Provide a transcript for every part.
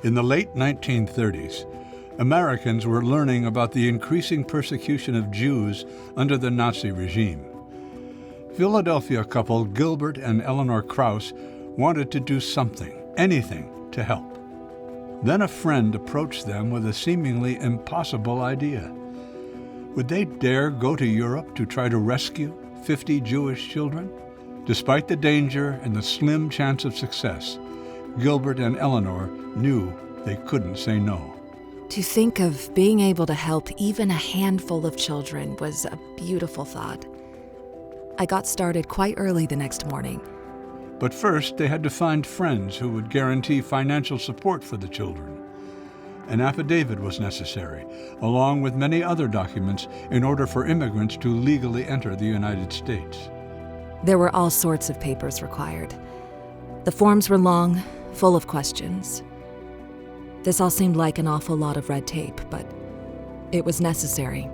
In the late 1930s, Americans were learning about the increasing persecution of Jews under the Nazi regime. Philadelphia couple Gilbert and Eleanor Kraus wanted to do something, anything, to help. Then a friend approached them with a seemingly impossible idea. Would they dare go to Europe to try to rescue 50 Jewish children? Despite the danger and the slim chance of success, Gilbert and Eleanor knew they couldn't say no. To think of being able to help even a handful of children was a beautiful thought. I got started quite early the next morning. But first, they had to find friends who would guarantee financial support for the children. An affidavit was necessary, along with many other documents, in order for immigrants to legally enter the United States. There were all sorts of papers required. The forms were long, full of questions. This all seemed like an awful lot of red tape, but it was necessary.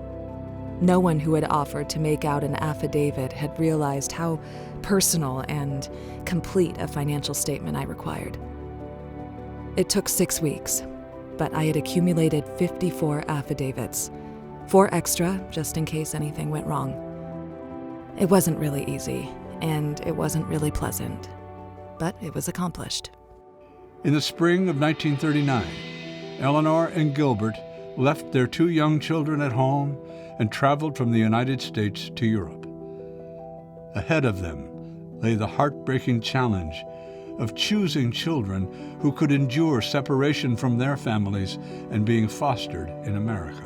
No one who had offered to make out an affidavit had realized how personal and complete a financial statement I required. It took 6 weeks, but I had accumulated 54 affidavits, 4 extra just in case anything went wrong. It wasn't really easy, and it wasn't really pleasant, but it was accomplished. In the spring of 1939, Eleanor and Gilbert left their 2 young children at home and traveled from the United States to Europe. Ahead of them lay the heartbreaking challenge of choosing children who could endure separation from their families and being fostered in America.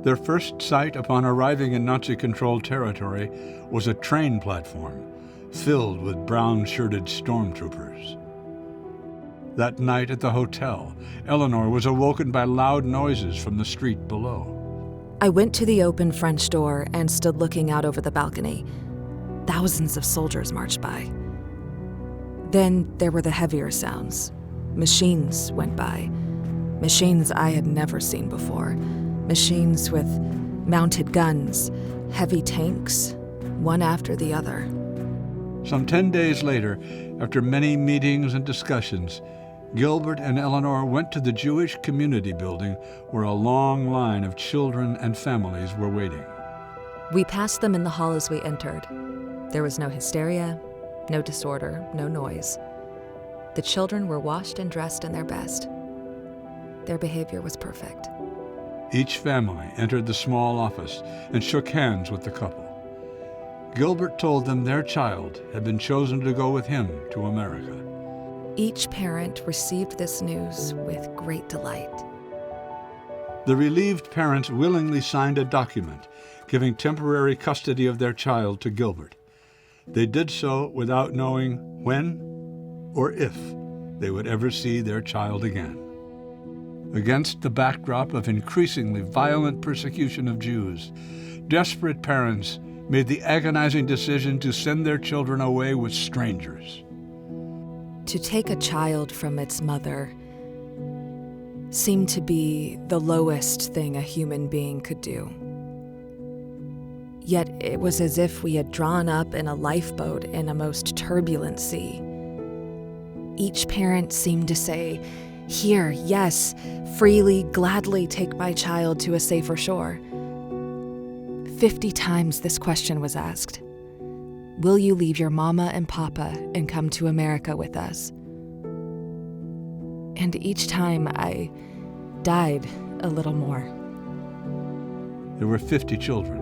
Their first sight upon arriving in Nazi-controlled territory was a train platform filled with brown-shirted stormtroopers. That night at the hotel, Eleanor was awoken by loud noises from the street below. I went to the open French door and stood looking out over the balcony. Thousands of soldiers marched by. Then there were the heavier sounds. Machines went by. Machines I had never seen before. Machines with mounted guns, heavy tanks, one after the other. Some 10 days later, after many meetings and discussions, Gilbert and Eleanor went to the Jewish community building where a long line of children and families were waiting. We passed them in the hall as we entered. There was no hysteria, no disorder, no noise. The children were washed and dressed in their best. Their behavior was perfect. Each family entered the small office and shook hands with the couple. Gilbert told them their child had been chosen to go with him to America. Each parent received this news with great delight. The relieved parents willingly signed a document giving temporary custody of their child to Gilbert. They did so without knowing when or if they would ever see their child again. Against the backdrop of increasingly violent persecution of Jews, desperate parents made the agonizing decision to send their children away with strangers. To take a child from its mother seemed to be the lowest thing a human being could do. Yet it was as if we had drawn up in a lifeboat in a most turbulent sea. Each parent seemed to say, "Here, yes, freely, gladly take my child to a safer shore." 50 times this question was asked. Will you leave your mama and papa and come to America with us? And each time I died a little more. There were 50 children,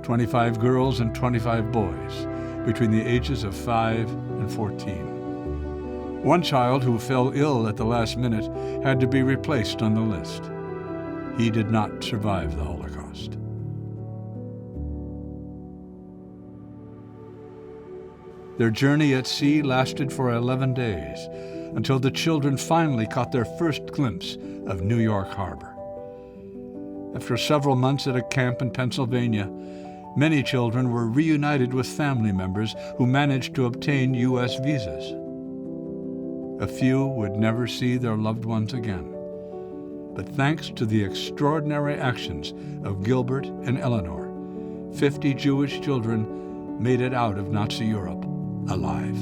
25 girls and 25 boys, between the ages of 5 and 14. One child who fell ill at the last minute had to be replaced on the list. He did not survive the Holocaust. Their journey at sea lasted for 11 days, until the children finally caught their first glimpse of New York Harbor. After several months at a camp in Pennsylvania, many children were reunited with family members who managed to obtain U.S. visas. A few would never see their loved ones again. But thanks to the extraordinary actions of Gilbert and Eleanor, 50 Jewish children made it out of Nazi Europe alive.